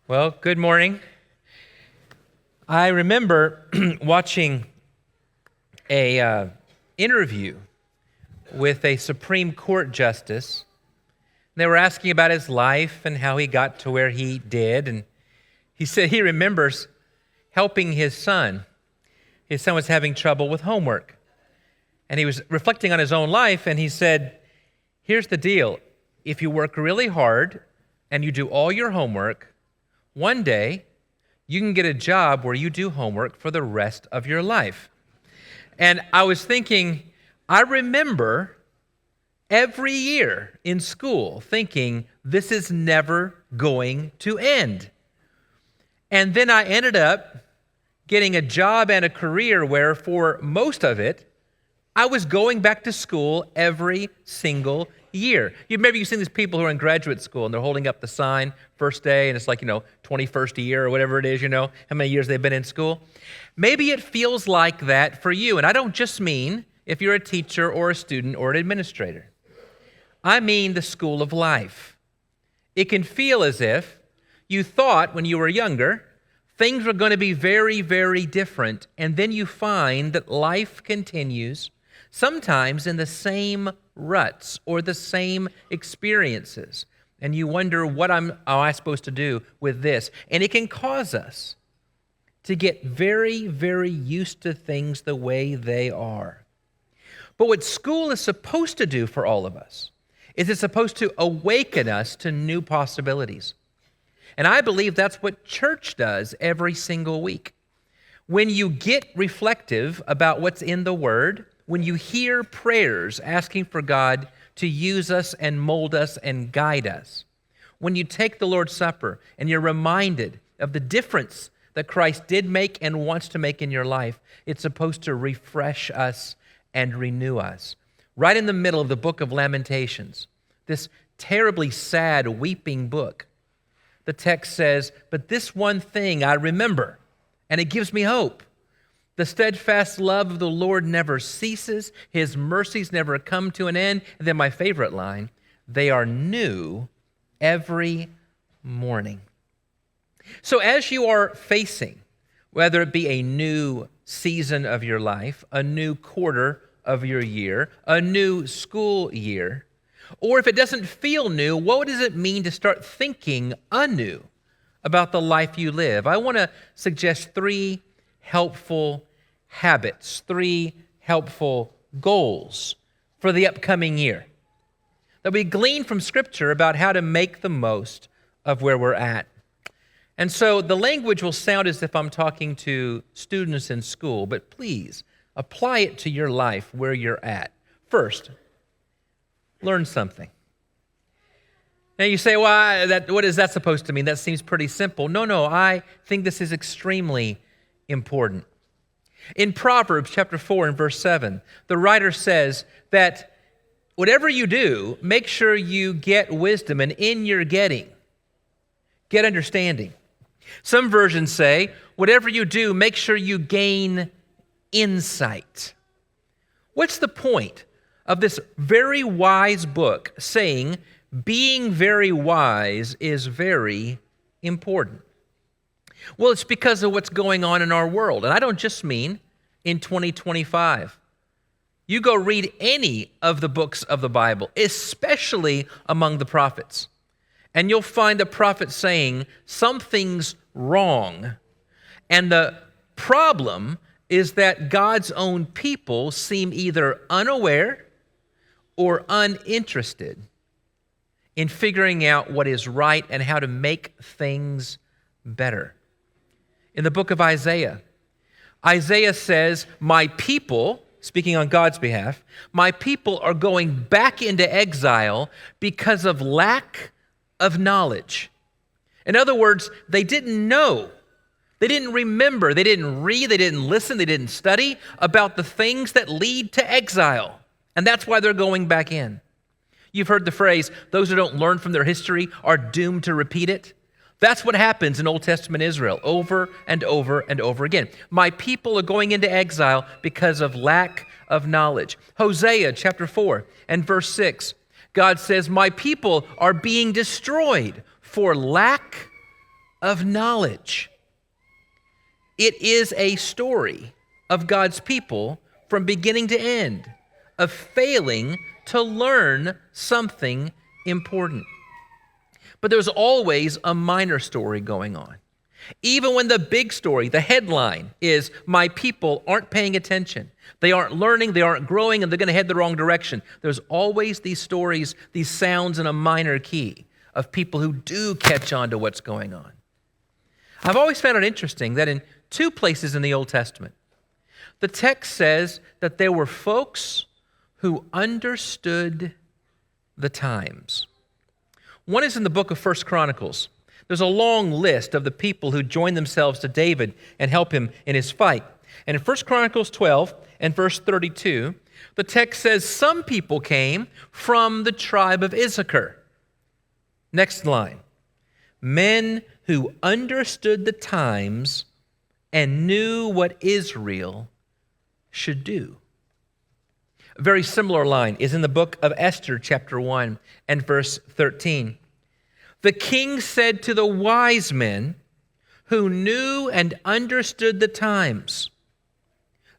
Well, good morning. I remember watching a interview with a Supreme Court justice. They were asking about his life and how he got to where he did. And he said he remembers helping his son. His son was having trouble with homework. And he was reflecting on his own life, and he said, here's the deal. If you work really hard and you do all your homework, one day, you can get a job where you do homework for the rest of your life. And I was thinking, I remember every year in school thinking, this is never going to end. And then I ended up getting a job and a career where for most of it, I was going back to school every single year. Maybe you've seen these people who are in graduate school and they're holding up the sign first day and it's like, 21st year or whatever it is, how many years they've been in school. Maybe it feels like that for you. And I don't just mean if you're a teacher or a student or an administrator. I mean the school of life. It can feel as if you thought when you were younger, things were going to be very, very different. And then you find that life continues sometimes in the same ruts or the same experiences. And you wonder, what am I supposed to do with this? And it can cause us to get very, very used to things the way they are. But what school is supposed to do for all of us is it's supposed to awaken us to new possibilities. And I believe that's what church does every single week. When you get reflective about what's in the Word, when you hear prayers asking for God to use us and mold us and guide us, when you take the Lord's Supper and you're reminded of the difference that Christ did make and wants to make in your life, it's supposed to refresh us and renew us. Right in the middle of the book of Lamentations, this terribly sad, weeping book, the text says, "But this one thing I remember, and it gives me hope. The steadfast love of the Lord never ceases. His mercies never come to an end." And then my favorite line, "They are new every morning." So as you are facing, whether it be a new season of your life, a new quarter of your year, a new school year, or if it doesn't feel new, what does it mean to start thinking anew about the life you live? I want to suggest three helpful habits, three helpful goals for the upcoming year that we glean from Scripture about how to make the most of where we're at. And so the language will sound as if I'm talking to students in school, but please apply it to your life where you're at. First, learn something. Now you say, well, what is that supposed to mean? That seems pretty simple. No, I think this is extremely important. In Proverbs chapter 4 and verse 7, the writer says that whatever you do, make sure you get wisdom, and in your getting, get understanding. Some versions say, whatever you do, make sure you gain insight. What's the point of this very wise book saying being very wise is very important? Well, it's because of what's going on in our world. And I don't just mean in 2025. You go read any of the books of the Bible, especially among the prophets, and you'll find the prophets saying something's wrong. And the problem is that God's own people seem either unaware or uninterested in figuring out what is right and how to make things better. In the book of Isaiah, Isaiah says, my people, speaking on God's behalf, my people are going back into exile because of lack of knowledge. In other words, they didn't know, they didn't remember, they didn't read, they didn't listen, they didn't study about the things that lead to exile. And that's why they're going back in. You've heard the phrase, those who don't learn from their history are doomed to repeat it. That's what happens in Old Testament Israel over and over and over again. My people are going into exile because of lack of knowledge. Hosea chapter 4 and verse 6, God says, my people are being destroyed for lack of knowledge. It is a story of God's people from beginning to end, of failing to learn something important. But there's always a minor story going on. Even when the big story, the headline is, my people aren't paying attention. They aren't learning, they aren't growing, and they're going to head the wrong direction. There's always these stories, these sounds in a minor key of people who do catch on to what's going on. I've always found it interesting that in 2 places in the Old Testament, the text says that there were folks who understood the times. One is in the book of 1 Chronicles. There's a long list of the people who joined themselves to David and help him in his fight. And in 1 Chronicles 12 and verse 32, the text says some people came from the tribe of Issachar. Next line. Men who understood the times and knew what Israel should do. A very similar line is in the book of Esther, chapter 1 and verse 13. The king said to the wise men who knew and understood the times,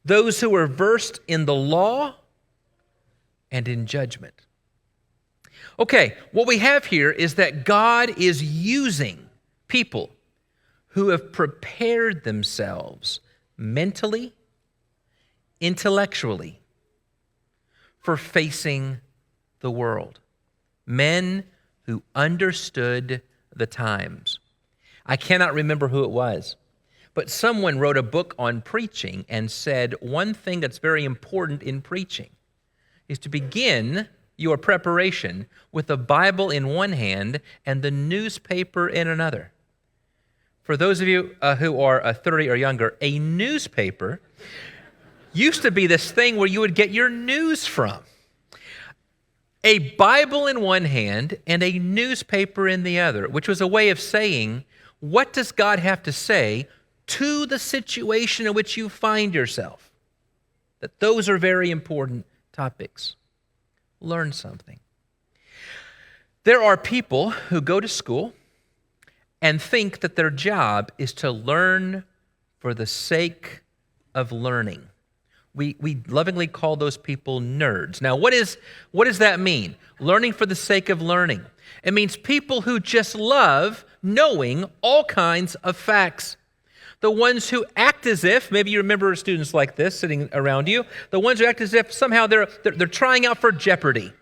those who were versed in the law and in judgment. Okay, what we have here is that God is using people who have prepared themselves mentally, intellectually, for facing the world. Men who understood the times. I cannot remember who it was, but someone wrote a book on preaching and said one thing that's very important in preaching is to begin your preparation with the Bible in one hand and the newspaper in another. For those of you who are 30 or younger, a newspaper used to be this thing where you would get your news from. A Bible in one hand and a newspaper in the other, which was a way of saying, what does God have to say to the situation in which you find yourself? That those are very important topics. Learn something. There are people who go to school and think that their job is to learn for the sake of learning. We lovingly call those people nerds. Now, what does that mean? Learning for the sake of learning. It means people who just love knowing all kinds of facts. The ones who act as if, maybe you remember students like this sitting around you, the ones who act as if somehow they're trying out for Jeopardy,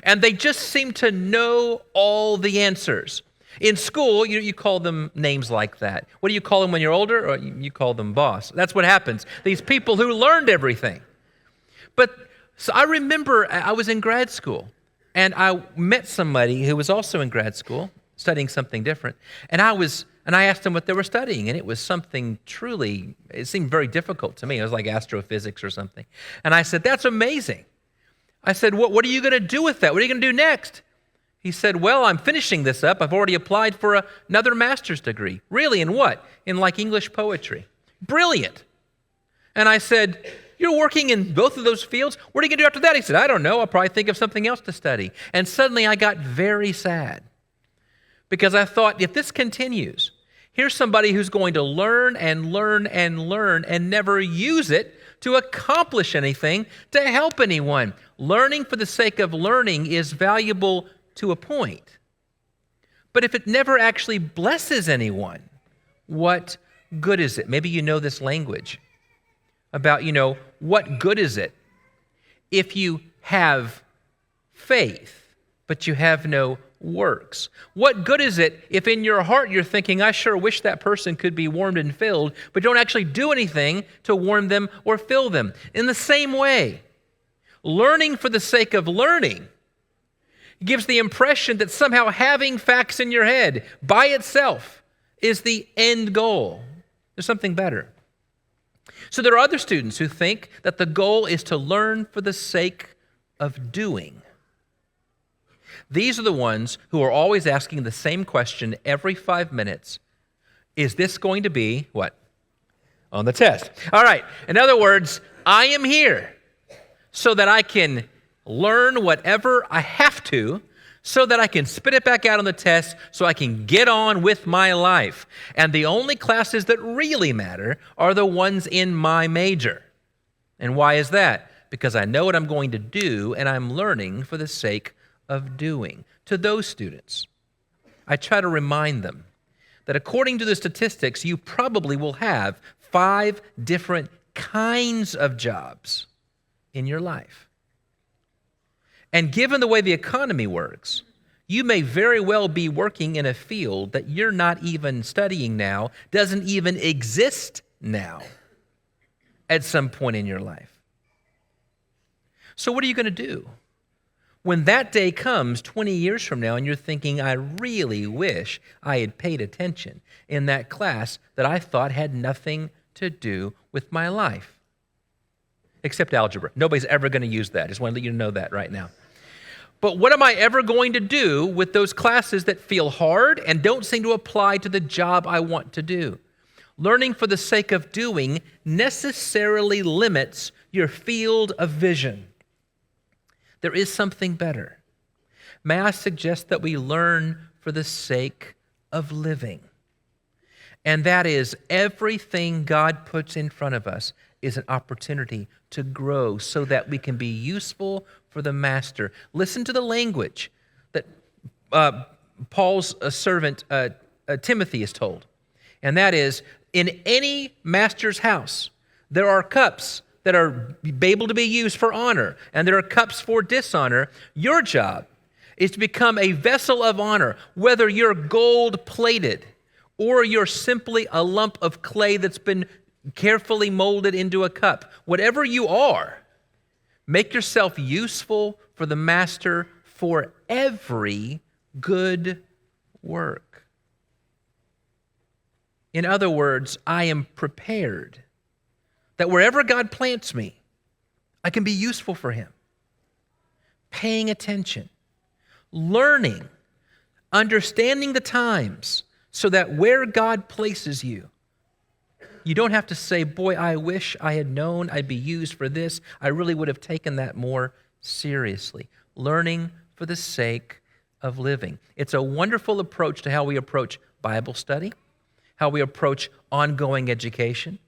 and they just seem to know all the answers. In school, you call them names like that. What do you call them when you're older? Or you call them boss. That's what happens. These people who learned everything. So I remember I was in grad school, and I met somebody who was also in grad school, studying something different. And I asked them what they were studying, and it was something it seemed very difficult to me. It was like astrophysics or something. And I said, that's amazing. I said, what are you going to do with that? What are you going to do next? He said, well, I'm finishing this up. I've already applied for another master's degree. Really? In what? In English poetry. Brilliant. And I said, you're working in both of those fields? What are you going to do after that? He said, I don't know. I'll probably think of something else to study. And suddenly I got very sad because I thought, if this continues, here's somebody who's going to learn and learn and learn and never use it to accomplish anything, to help anyone. Learning for the sake of learning is valuable to a point. But if it never actually blesses anyone, what good is it? Maybe you know this language about, what good is it if you have faith, but you have no works? What good is it if in your heart you're thinking, I sure wish that person could be warmed and filled, but don't actually do anything to warm them or fill them? In the same way, learning for the sake of learning gives the impression that somehow having facts in your head by itself is the end goal. There's something better. So there are other students who think that the goal is to learn for the sake of doing. These are the ones who are always asking the same question every 5 minutes. Is this going to be what? On the test. All right. In other words, I am here so that I can learn whatever I have to so that I can spit it back out on the test so I can get on with my life. And the only classes that really matter are the ones in my major. And why is that? Because I know what I'm going to do, and I'm learning for the sake of doing. To those students, I try to remind them that according to the statistics, you probably will have 5 different kinds of jobs in your life. And given the way the economy works, you may very well be working in a field that you're not even studying now, doesn't even exist now at some point in your life. So what are you going to do when that day comes 20 years from now and you're thinking, I really wish I had paid attention in that class that I thought had nothing to do with my life? Except algebra. Nobody's ever going to use that. Just want to let you know that right now. But what am I ever going to do with those classes that feel hard and don't seem to apply to the job I want to do? Learning for the sake of doing necessarily limits your field of vision. There is something better. May I suggest that we learn for the sake of living? And that is, everything God puts in front of us is an opportunity to grow so that we can be useful for the Master. Listen to the language that Paul's servant Timothy is told. And that is, in any master's house, there are cups that are able to be used for honor, and there are cups for dishonor. Your job is to become a vessel of honor, whether you're gold-plated or you're simply a lump of clay that's been carefully molded into a cup. Whatever you are, make yourself useful for the Master for every good work. In other words, I am prepared that wherever God plants me, I can be useful for Him. Paying attention, learning, understanding the times, so that where God places you, you don't have to say, boy, I wish I had known I'd be used for this. I really would have taken that more seriously. Learning for the sake of living. It's a wonderful approach to how we approach Bible study, how we approach ongoing education,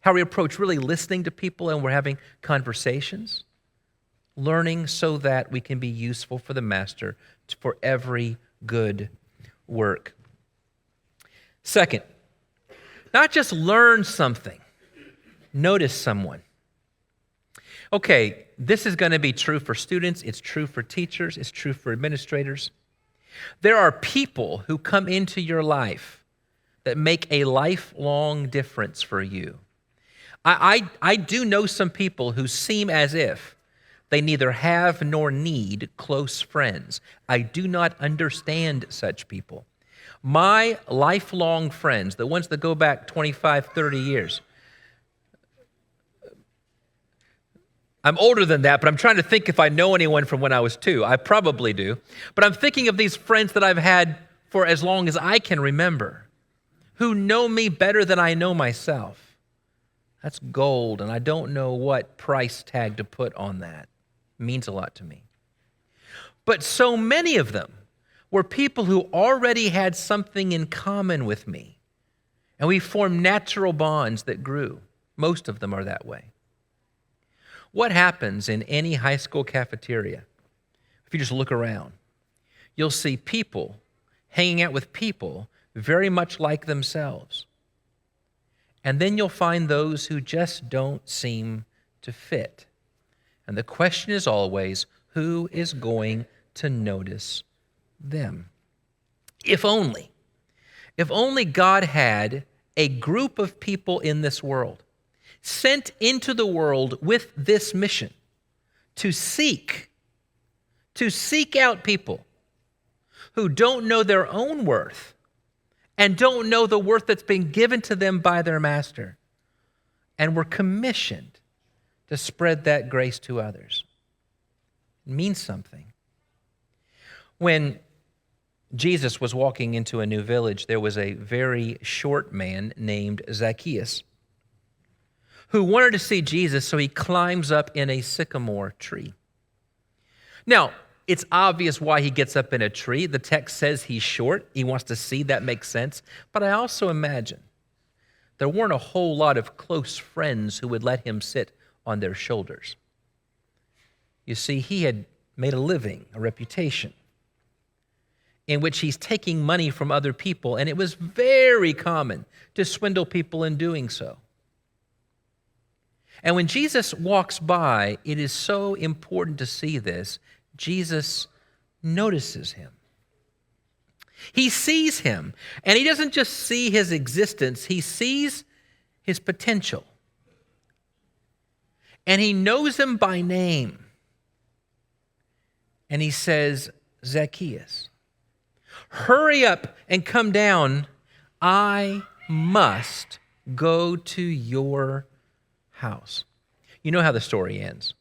how we approach really listening to people and we're having conversations, learning so that we can be useful for the Master for every good work. Second, not just learn something, notice someone. Okay, this is going to be true for students, it's true for teachers, it's true for administrators. There are people who come into your life that make a lifelong difference for you. I do know some people who seem as if they neither have nor need close friends. I do not understand such people. My lifelong friends, the ones that go back 25, 30 years, I'm older than that, but I'm trying to think if I know anyone from when I was 2. I probably do. But I'm thinking of these friends that I've had for as long as I can remember, who know me better than I know myself. That's gold, and I don't know what price tag to put on that. It means a lot to me. But so many of them were people who already had something in common with me, and we formed natural bonds that grew. Most of them are that way. What happens in any high school cafeteria? If you just look around, you'll see people hanging out with people very much like themselves. And then you'll find those who just don't seem to fit. And the question is always, who is going to notice them? If only God had a group of people in this world sent into the world with this mission to seek out people who don't know their own worth and don't know the worth that's been given to them by their Master, and were commissioned to spread that grace to others. It means something. When Jesus was walking into a new village, there was a very short man named Zacchaeus who wanted to see Jesus, so he climbs up in a sycamore tree. Now, It's obvious why he gets up in a tree. The text says he's short. He wants to see. That makes sense. But I also imagine there weren't a whole lot of close friends who would let him sit on their shoulders. You see, he had made a living, a reputation, in which he's taking money from other people, and it was very common to swindle people in doing so. And when Jesus walks by, it is so important to see this. Jesus notices him. He sees him, and he doesn't just see his existence, he sees his potential. And he knows him by name. And he says, Zacchaeus, hurry up and come down. I must go to your house. You know how the story ends.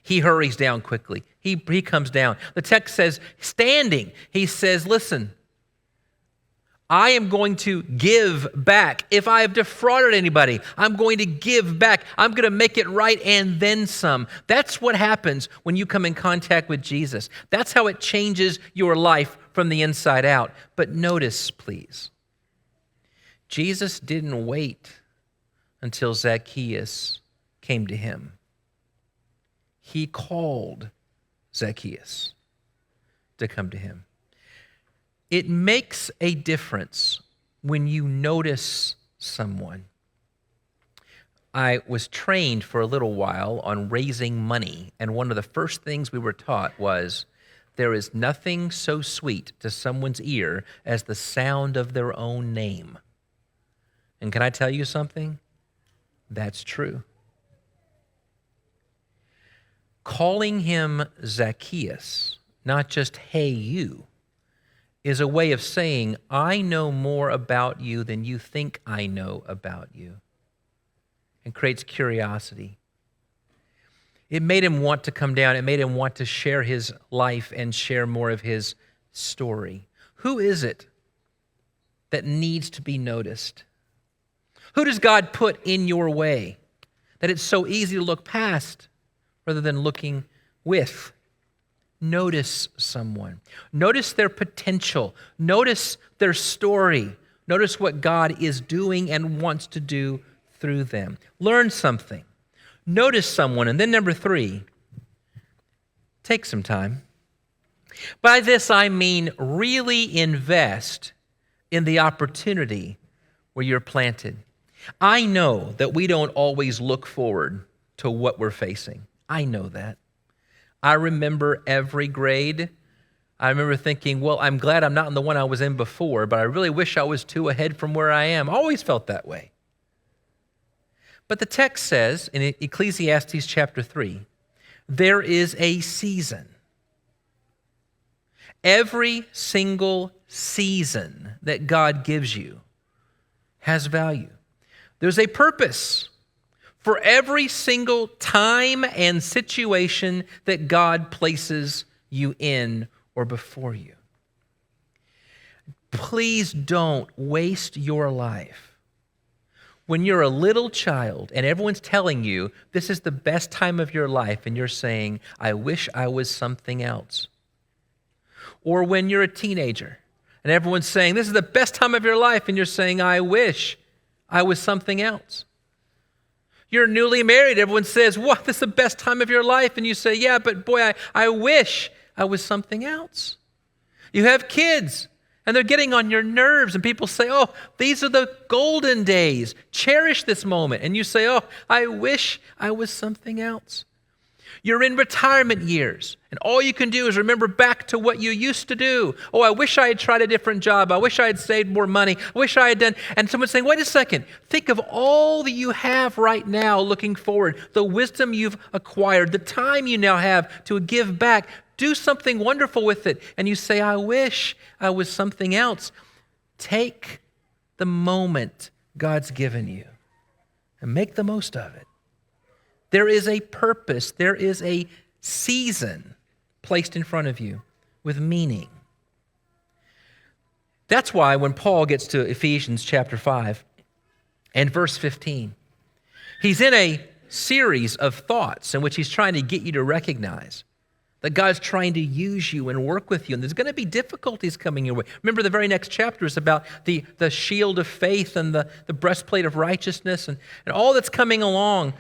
He hurries down quickly. He comes down. The text says, standing, he says, listen, I am going to give back. If I have defrauded anybody, I'm going to give back. I'm going to make it right and then some. That's what happens when you come in contact with Jesus. That's how it changes your life from the inside out. But notice, please, Jesus didn't wait until Zacchaeus came to him. He called Zacchaeus to come to him. It makes a difference when you notice someone. I was trained for a little while on raising money, and one of the first things we were taught was there is nothing so sweet to someone's ear as the sound of their own name. And can I tell you something? That's true. Calling him Zacchaeus, not just hey you, is a way of saying, I know more about you than you think I know about you, and creates curiosity. It made him want to come down. It made him want to share his life and share more of his story. Who is it that needs to be noticed? Who does God put in your way that it's so easy to look past rather than looking with? Notice someone. Notice their potential. Notice their story. Notice what God is doing and wants to do through them. Learn something. Notice someone. And then number 3, take some time. By this I mean really invest in the opportunity where you're planted. I know that we don't always look forward to what we're facing. I know that. I remember every grade. I remember thinking, well, I'm glad I'm not in the one I was in before, but I really wish I was 2 ahead from where I am. I always felt that way. But the text says in Ecclesiastes chapter 3, there is a season. Every single season that God gives you has value. There's a purpose for every single time and situation that God places you in or before you. Please don't waste your life when you're a little child and everyone's telling you this is the best time of your life and you're saying, I wish I was something else. Or when you're a teenager and everyone's saying, this is the best time of your life and you're saying, I wish I was something else. You're newly married. Everyone says, what, this is the best time of your life. And you say, yeah, but boy, I wish I was something else. You have kids, and they're getting on your nerves. And people say, oh, these are the golden days. Cherish this moment. And you say, oh, I wish I was something else. You're in retirement years, and all you can do is remember back to what you used to do. Oh, I wish I had tried a different job. I wish I had saved more money. I wish I had done. And someone's saying, wait a second. Think of all that you have right now looking forward, the wisdom you've acquired, the time you now have to give back. Do something wonderful with it. And you say, I wish I was something else. Take the moment God's given you and make the most of it. There is a purpose. There is a season placed in front of you with meaning. That's why when Paul gets to Ephesians chapter 5 and verse 15, he's in a series of thoughts in which he's trying to get you to recognize that God's trying to use you and work with you, and there's going to be difficulties coming your way. Remember, the very next chapter is about the shield of faith and the breastplate of righteousness and all that's coming along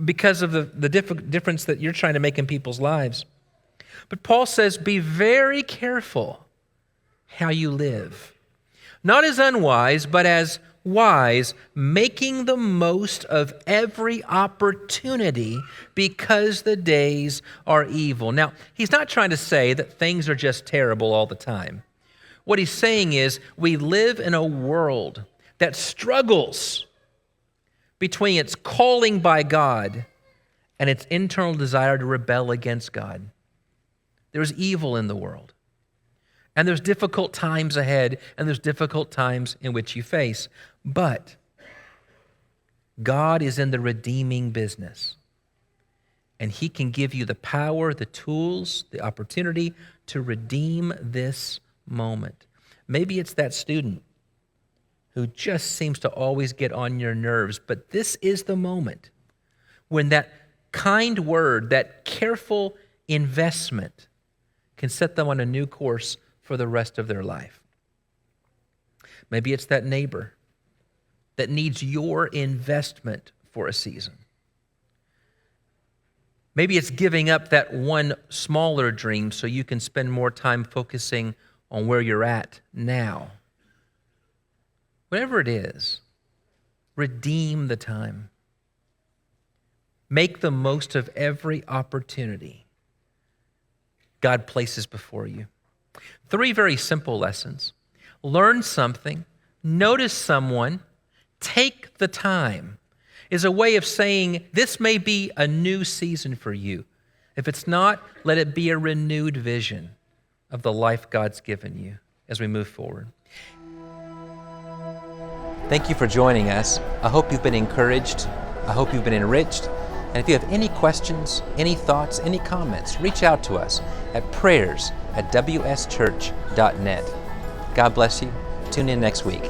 because of the difference that you're trying to make in people's lives. But Paul says, be very careful how you live. Not as unwise, but as wise, making the most of every opportunity because the days are evil. Now, he's not trying to say that things are just terrible all the time. What he's saying is we live in a world that struggles between its calling by God and its internal desire to rebel against God. There's evil in the world. And there's difficult times ahead, and there's difficult times in which you face. But God is in the redeeming business. And he can give you the power, the tools, the opportunity to redeem this moment. Maybe it's that student who just seems to always get on your nerves, but this is the moment when that kind word, that careful investment can set them on a new course for the rest of their life. Maybe it's that neighbor that needs your investment for a season. Maybe it's giving up that one smaller dream so you can spend more time focusing on where you're at now. Whatever it is, redeem the time. Make the most of every opportunity God places before you. 3 very simple lessons. Learn something, notice someone, take the time is a way of saying this may be a new season for you. If it's not, let it be a renewed vision of the life God's given you as we move forward. Thank you for joining us. I hope you've been encouraged. I hope you've been enriched. And if you have any questions, any thoughts, any comments, reach out to us at prayers@wschurch.net. God bless you. Tune in next week.